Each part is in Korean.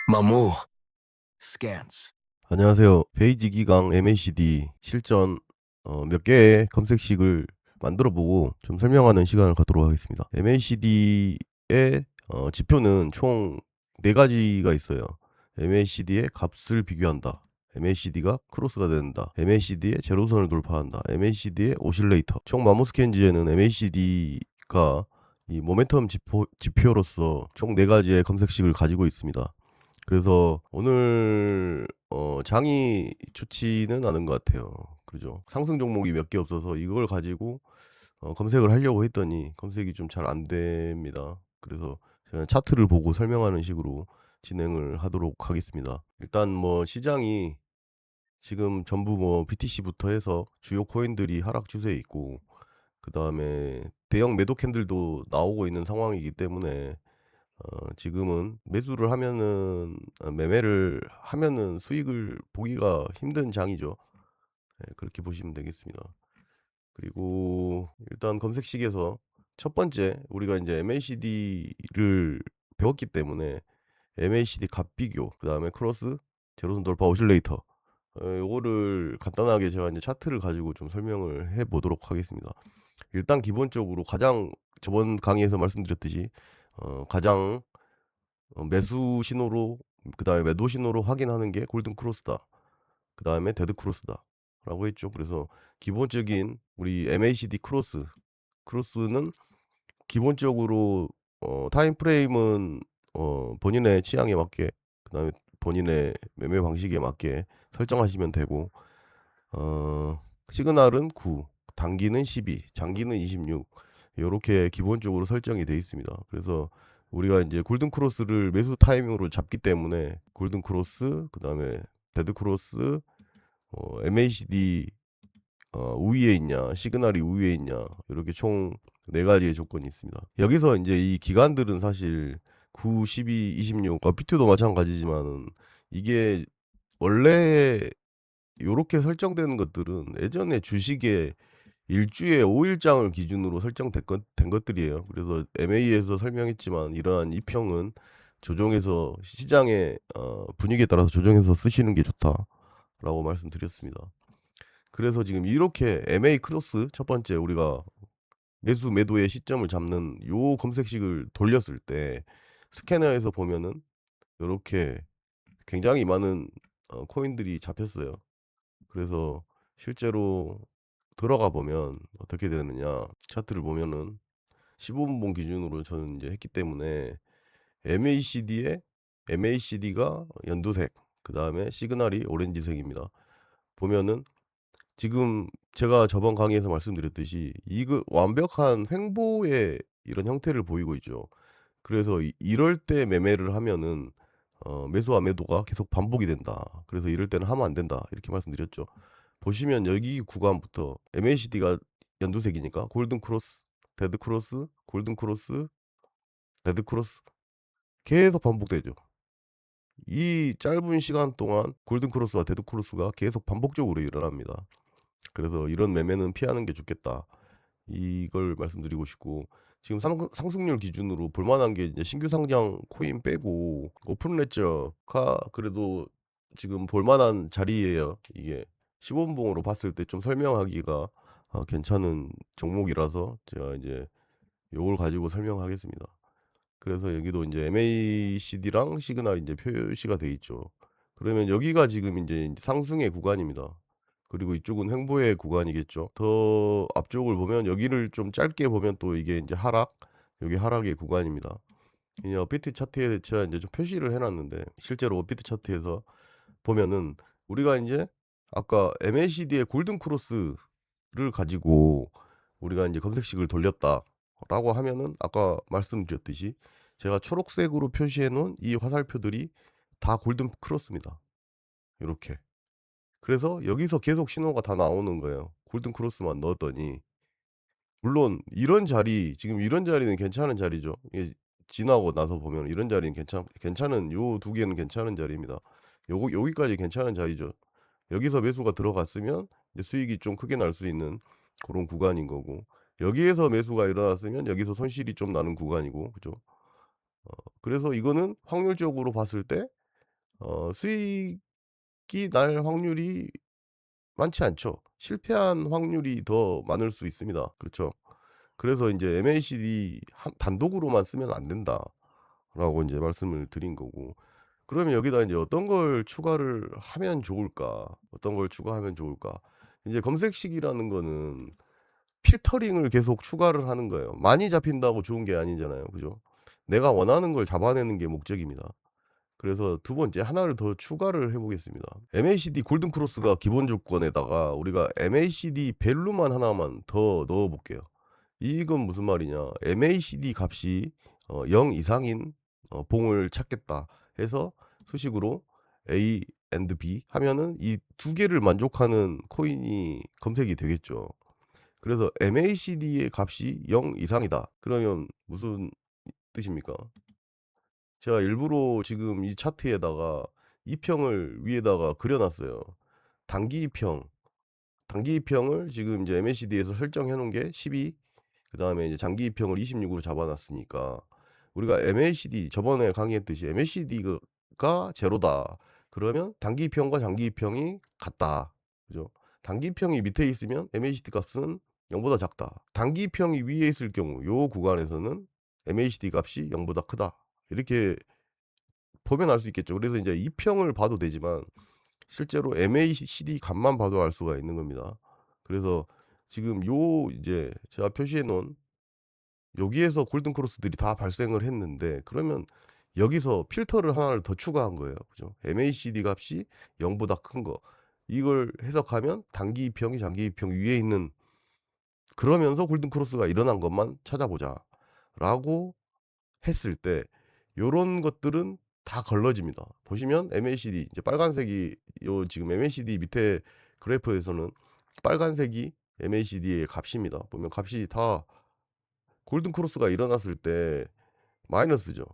Mamu scans. 안녕하세요. 베이지 기강 MACD 실전 몇 개의 검색식을 만들어 보고 좀 설명하는 시간을 갖도록 하겠습니다. MACD의 지표는 총 4가지가 있어요. MACD의 값을 비교한다. MACD가 크로스가 된다. MACD의 제로선을 돌파한다. MACD의 오실레이터. 총 마모스캔지에는 MACD가 이 모멘텀 지표로서 총 4가지의 검색식을 가지고 있습니다. 그래서 오늘 장이 좋지는 않은 것 같아요. 그죠? 상승 종목이 몇 개 없어서 이걸 가지고 검색을 하려고 했더니 검색이 좀 잘 안 됩니다. 그래서 제가 차트를 보고 설명하는 식으로 진행을 하도록 하겠습니다. 일단 뭐 시장이 지금 전부 뭐 BTC부터 해서 주요 코인들이 하락 추세에 있고, 그 다음에 대형 매도 캔들도 나오고 있는 상황이기 때문에 지금은 매수를 하면은 매매를 하면은 수익을 보기가 힘든 장이죠. 예, 그렇게 보시면 되겠습니다. 그리고 일단 검색식에서 첫 번째 우리가 이제 MACD를 배웠기 때문에 MACD 값 비교, 그다음에 크로스, 제로선 돌파 오실레이터, 요거를 간단하게 제가 이제 차트를 가지고 좀 설명을 해 보도록 하겠습니다. 일단 기본적으로 가장 저번 강의에서 말씀드렸듯이 가장 매수 신호로, 그다음에 매도 신호로 확인하는 게 골든 크로스다. 그다음에 데드 크로스다라고 했죠. 그래서 기본적인 우리 MACD 크로스는 기본적으로 타임 프레임은 본인의 취향에 맞게, 그다음에 본인의 매매 방식에 맞게 설정하시면 되고, 시그널은 9, 단기는 12, 장기는 26, 요렇게 기본적으로 설정이 되어 있습니다. 그래서 우리가 이제 골든 크로스를 매수 타이밍으로 잡기 때문에 골든 크로스, 그다음에 데드 크로스, MACD 우위에 있냐, 시그널이 우위에 있냐, 이렇게 총 4가지의 조건이 있습니다. 여기서 이제 이 기간들은 사실 9, 12, 26, 비트도 마찬가지지만은 이게 원래 요렇게 설정되는 것들은 예전에 주식에 일주에 5일장을 기준으로 된 것들이에요. 그래서 MA에서 설명했지만 이러한 이평은 조정해서 시장의 분위기에 따라서 조정해서 쓰시는 게 좋다라고 말씀드렸습니다. 그래서 지금 이렇게 MA 크로스 첫 번째 우리가 매수 매도의 시점을 잡는 요 검색식을 돌렸을 때 스캐너에서 보면은 요렇게 굉장히 많은 코인들이 잡혔어요. 그래서 실제로 들어가 보면 어떻게 되느냐, 차트를 보면은 15분봉 기준으로 저는 이제 했기 때문에 MACD가 연두색, 그다음에 시그널이 오렌지색입니다. 보면은 지금 제가 저번 강의에서 말씀드렸듯이 이거 완벽한 횡보의 이런 형태를 보이고 있죠. 그래서 이럴 때 매매를 하면은 매수와 매도가 계속 반복이 된다. 그래서 이럴 때는 하면 안 된다. 이렇게 말씀드렸죠. 보시면 여기 구간부터 MACD가 연두색이니까 골든 크로스, 데드 크로스, 골든 크로스, 데드 크로스 계속 반복되죠. 이 짧은 시간 동안 골든 크로스와 데드 크로스가 계속 반복적으로 일어납니다. 그래서 이런 매매는 피하는 게 좋겠다. 이걸 말씀드리고 싶고, 지금 상승률 기준으로 볼 만한 게 이제 신규 상장 코인 빼고 오픈 레저가 그래도 지금 볼 만한 자리예요. 이게 시범봉으로 봤을 때 좀 설명하기가 괜찮은 종목이라서 제가 이제 요걸 가지고 설명하겠습니다. 그래서 여기도 이제 MACD랑 시그널이 이제 표시가 돼 있죠. 그러면 여기가 지금 이제 상승의 구간입니다. 그리고 이쪽은 횡보의 구간이겠죠. 더 앞쪽을 보면 여기를 좀 짧게 보면 또 이게 이제 여기 하락의 구간입니다. 이 업비트 차트에 제가 이제 좀 표시를 해놨는데, 실제로 업비트 차트에서 보면은 우리가 이제 아까 MACD의 골든 크로스를 가지고 우리가 이제 검색식을 돌렸다라고 하면은 아까 말씀드렸듯이 제가 초록색으로 표시해 놓은 이 화살표들이 다 골든 크로스입니다. 요렇게. 그래서 여기서 계속 신호가 다 나오는 거예요. 골든 크로스만 넣었더니, 물론 지금 이런 자리는 괜찮은 자리죠. 이게 지나고 나서 보면 이런 자리는 괜찮은, 요 두 개는 괜찮은 자리입니다. 요거 여기까지 괜찮은 자리죠. 여기서 매수가 들어갔으면 이제 수익이 좀 크게 날 수 있는 그런 구간인 거고, 여기에서 매수가 일어났으면 여기서 손실이 좀 나는 구간이고, 그죠? 그래서 이거는 확률적으로 봤을 때 수익이 날 확률이 많지 않죠. 실패한 확률이 더 많을 수 있습니다. 그렇죠. 그래서 인제 MACD 한 단독으로만 쓰면 안 된다라고 인제 말씀을 드린 거고. 그러면 여기다 인제 '어떤 걸 추가를 하면 좋을까? 어떤 걸 추가하면 좋을까?' 인제 검색식이라는 거는 필터링을 계속 추가를 하는 거예요. 많이 잡힌다고 좋은 게 아니잖아요. 그죠? 내가 원하는 걸 잡아내는 게 목적입니다. 그래서 두 번째 하나를 더 추가를 해 보겠습니다. MACD 골든 크로스가 기본 조건에다가 우리가 MACD 밸류만 하나만 더 넣어 볼게요. 이건 무슨 말이냐. MACD 값이 0 이상인 봉을 찾겠다 해서 수식으로 A and B 하면은 이 두 개를 만족하는 코인이 검색이 되겠죠. 그래서 MACD의 값이 0 이상이다. 그러면 무슨 뜻입니까? 제가 일부러 지금 이 차트에다가 이평을 위에다가 그려 놨어요. 단기 이평, 단기 이평을 지금 이제 MACD에서 설정해 놓은 게 12, 그다음에 이제 장기 이평을 26으로 잡아 놨으니까 우리가 MACD 저번에 강의했듯이 MACD가 제로다. 그러면 단기 이평과 장기 이평이 같다. 그죠? 단기 이평이 밑에 있으면 MACD 값은 0 보다 작다. 단기 이평이 위에 있을 경우 요 구간에서는 MACD 값이 0 보다 크다. 이렇게 보면 알 수 있겠죠. 그래서 인제 이평을 봐도 되지만 실제로 MACD 값만 봐도 알 수가 있는 겁니다. 그래서 지금 요 이제 제가 표시해 놓은 여기에서 골든 크로스들이 다 발생을 했는데 그러면 여기서 필터를 하나를 더 추가한 거예요. 그죠? MACD 값이 0 보다 큰 거. 이걸 해석하면 단기 이평이 장기 이평 위에 있는 그러면서 골든 크로스가 일어난 것만 찾아보자라고 했을 때 요런 것들은 다 걸러집니다. 보시면 MACD 이제 빨간색이 요 지금 MACD 밑에 그래프에서는 빨간색이 MACD의 값입니다. 보면 값이 다 골든 크로스가 일어났을 때 마이너스죠.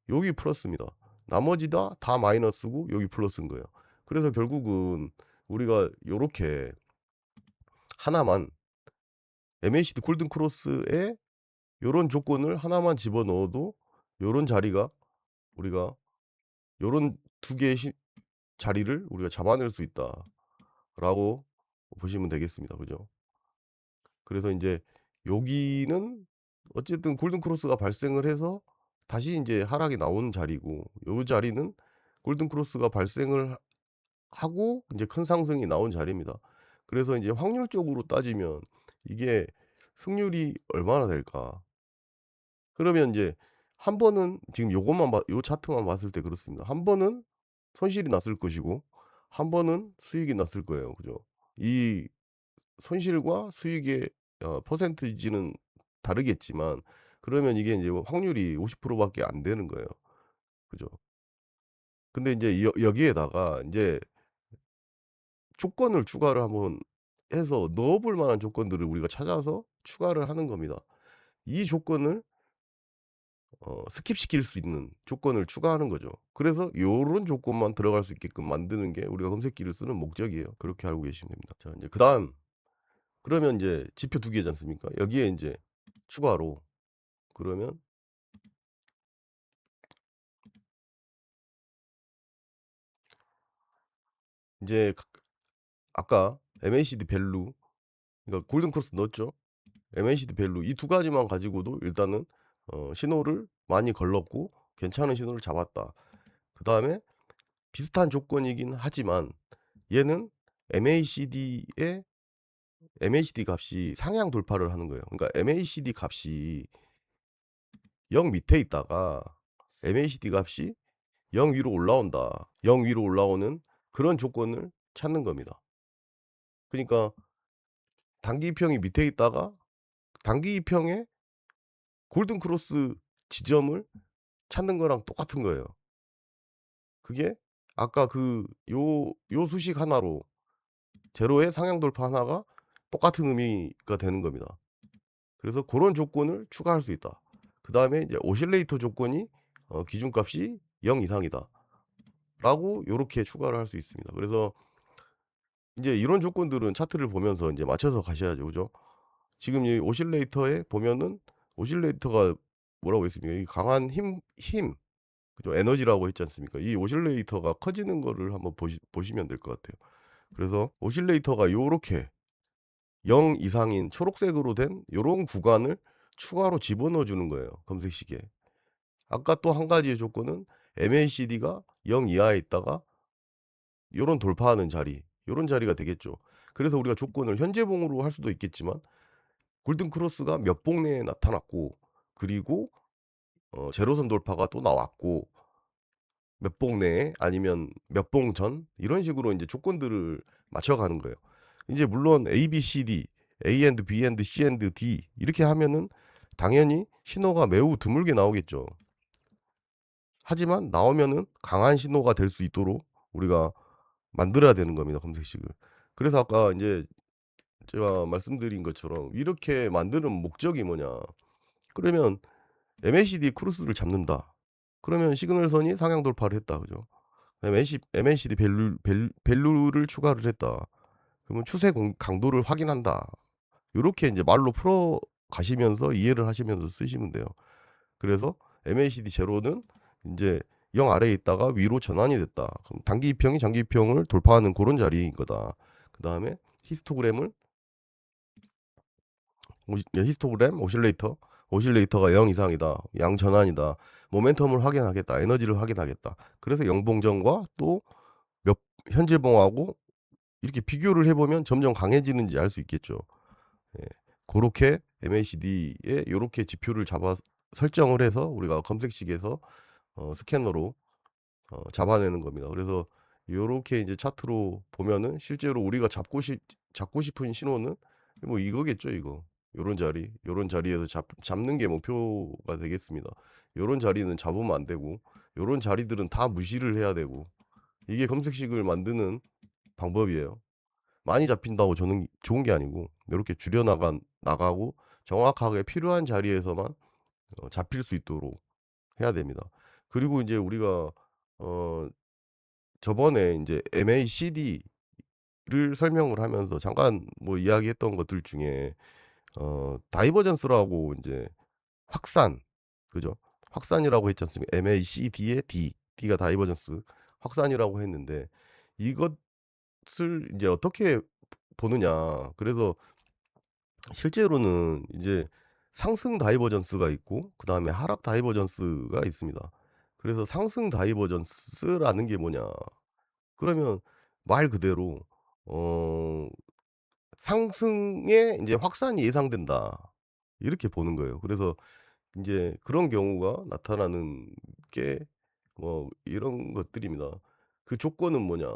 여기 플러스입니다. 나머지 다 마이너스고 여기 플러스인 거예요. 그래서 결국은 우리가 요렇게 하나만 MACD 골든 크로스에 요런 조건을 하나만 집어넣어도 요런 자리가 우리가 요런 두 개의 자리를 우리가 잡아낼 수 있다라고 보시면 되겠습니다. 그죠? 그래서 인제 여기는 어쨌든 골든 크로스가 발생을 해서 다시 인제 하락이 나온 자리고 요 자리는 골든 크로스가 발생을 하고 인제 큰 상승이 나온 자리입니다. 그래서 인제 확률적으로 따지면 이게 승률이 얼마나 될까? 그러면 인제 한 번은 지금 요것만 요 차트만 봤을 때 그렇습니다. 한 번은 손실이 났을 것이고 한 번은 수익이 났을 거예요. 그죠? 이 손실과 수익의 퍼센티지는 다르겠지만 그러면 이게 인제 확률이 50% 밖에 안 되는 거예요. 그죠? 근데 인제 여기에다가 인제 조건을 추가를 한번 해서 넣어 볼 만한 조건들을 우리가 찾아서 추가를 하는 겁니다. 이 조건을 스킵시킬 수 있는 조건을 추가하는 거죠. 그래서 요런 조건만 들어갈 수 있게끔 만드는 게 우리가 검색기를 쓰는 목적이에요. 그렇게 알고 계시면 됩니다. 자 인제 그다음 그러면 인제 지표 두 개지 않습니까? 여기에 인제 추가로 그러면 인제 아까 MACD 밸류 그러니까 골든 크로스 넣었죠. MACD 밸류 이 두 가지만 가지고도 일단은 신호를 많이 걸렀고 괜찮은 신호를 잡았다. 그다음에 비슷한 조건이긴 하지만 얘는 MACD의 MACD 값이 상향 돌파를 하는 거예요. 그러니까 MACD 값이 0 밑에 있다가 MACD 값이 0 위로 올라온다. 0 위로 올라오는 그런 조건을 찾는 겁니다. 그니까 러 단기 이평이 밑에 있다가 단기 이평에 골든 크로스 지점을 찾는 거랑 똑같은 거예요. 그게 아까 요 수식 하나로 제로의 상향 돌파 하나가 똑같은 의미가 되는 겁니다. 그래서 고런 조건을 추가할 수 있다. 그다음에 이제 오실레이터 조건이 기준값이 0 이상이다라고 요렇게 추가를 할 수 있습니다. 그래서 인제 이런 조건들은 차트를 보면서 인제 맞춰서 가셔야죠. 그죠? 지금 이 오실레이터에 보면은 오실레이터가 뭐라고 했습니까? 이 강한 힘 그죠? 에너지라고 했지 않습니까? 이 오실레이터가 커지는 거를 한번 보시면 될 것 같아요. 그래서 오실레이터가 요렇게 0 이상인 초록색으로 된 요런 구간을 추가로 집어넣어 주는 거예요, 검색시계에. 아까 또 한 가지의 조건은 MACD가 0 이하에 있다가 요런 돌파하는 자리, 요런 자리가 되겠죠. 그래서 우리가 조건을 현재봉으로 할 수도 있겠지만 골든 크로스가 몇 봉 내에 나타났고, 그리고 제로선 돌파가 또 나왔고, 몇 봉 내에 아니면 몇 봉 전, 이런 식으로 인제 조건들을 맞춰가는 거예요. 인제 물론 A, B, C, D, A and B and C and D 이렇게 하면은 당연히 신호가 매우 드물게 나오겠죠. 하지만 나오면은 강한 신호가 될 수 있도록 우리가 만들어야 되는 겁니다, 검색식을. 그래서 아까 인제 제가 말씀드린 것처럼 이렇게 만드는 목적이 뭐냐. 그러면 MACD 크로스를 잡는다. 그러면 시그널선이 상향 돌파를 했다. 그죠? 그다음에 MACD 밸류를 추가를 했다. 그러면 추세 강도를 확인한다. 요렇게 인제 말로 풀어 가시면서 이해를 하시면서 쓰시면 돼요. 그래서 MACD 제로는 인제 0 아래에 있다가 위로 전환이 됐다. 그럼 단기 이평이 장기 이평을 돌파하는 고런 자리인 거다. 그다음에 히스토그램을 히스토그램 오실레이터가 0 이상이다. 양전환이다. 모멘텀을 확인하겠다. 에너지를 확인하겠다. 그래서 영봉전과 또 몇 현재봉하고 이렇게 비교를 해 보면 점점 강해지는지 알 수 있겠죠. 예. 고렇게 MACD에 요렇게 지표를 설정을 해서 우리가 검색식에서 스캐너로 잡아내는 겁니다. 그래서 요렇게 이제 차트로 보면은 실제로 우리가 잡고 싶은 신호는 뭐 이거겠죠, 이거. 요런 자리에서 잡는 게 목표가 되겠습니다. 요런 자리는 잡으면 안 되고, 요런 자리들은 다 무시를 해야 되고, 이게 검색식을 만드는 방법이에요. 많이 잡힌다고 저는 좋은 게 아니고, 요렇게 줄여 나가고 정확하게 필요한 자리에서만 잡힐 수 있도록 해야 됩니다. 그리고 인제 우리가 어 저번에 인제 MACD를 설명을 하면서 잠깐 뭐 이야기했던 것들 중에 다이버전스라고 인제 확산, 그죠? 확산이라고 했지 않습니까? MACD의 D, D가 다이버전스 확산이라고 했는데, 이것을 인제 어떻게 보느냐. 그래서 실제로는 이제 상승 다이버전스가 있고 그다음에 하락 다이버전스가 있습니다. 그래서 상승 다이버전스라는 게 뭐냐. 그러면 말 그대로 어 '상승의 인제 확산이 예상된다.' 이렇게 보는 거예요. 그래서 인제 그런 경우가 나타나는 게 뭐 이런 것들입니다. 그 조건은 뭐냐.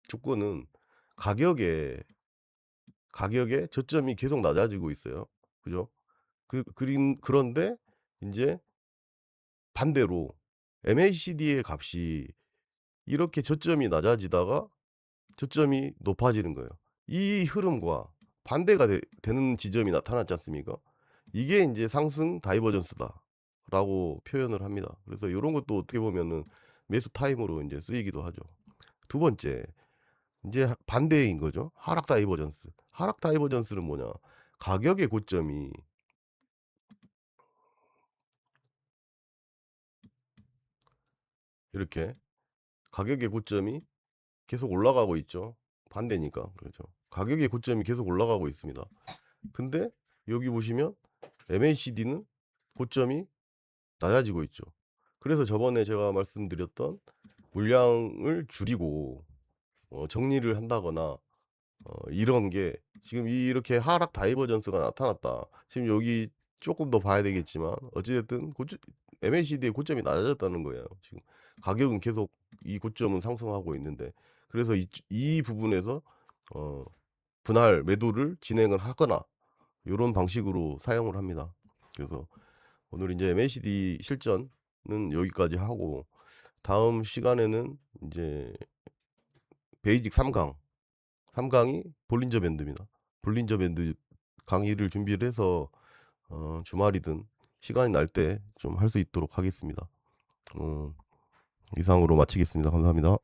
조건은 가격에 저점이 계속 낮아지고 있어요. 그죠? 그런데 인제 반대로 MACD의 값이 이렇게 저점이 낮아지다가 저점이 높아지는 거예요. 이 흐름과 반대가 되는 지점이 나타났지 않습니까? 이게 인제 "상승 다이버전스다."라고 표현을 합니다. 그래서 요런 것도 어떻게 보면은 매수 타임으로 인제 쓰이기도 하죠. 두 번째, 인제 반대인 거죠. 하락 다이버전스. 하락 다이버전스는 뭐냐? 가격의 고점이 이렇게 가격의 고점이 계속 올라가고 있죠. 반대니까. 그렇죠. 가격의 고점이 계속 올라가고 있습니다. 근데 여기 보시면 MACD는 고점이 낮아지고 있죠. 그래서 저번에 제가 말씀드렸던 물량을 줄이고 정리를 한다거나 이런 게 지금 이렇게 하락 다이버전스가 나타났다. 지금 여기 조금 더 봐야 되겠지만 어찌 됐든 MACD의 고점이 낮아졌다는 거예요. 지금 가격은 계속 이 고점은 상승하고 있는데, 그래서 이 부분에서 어 분할 매도를 진행을 하거나 요런 방식으로 사용을 합니다. 그래서 오늘 인제 MACD 실전은 여기까지 하고, 다음 시간에는 인제 베이직 3 강, 3 강이 볼린저 밴드입니다. 볼린저 밴드 강의를 준비를 해서 주말이든 시간이 날 때 좀 할 수 있도록 하겠습니다. 어 이상으로 마치겠습니다. 감사합니다.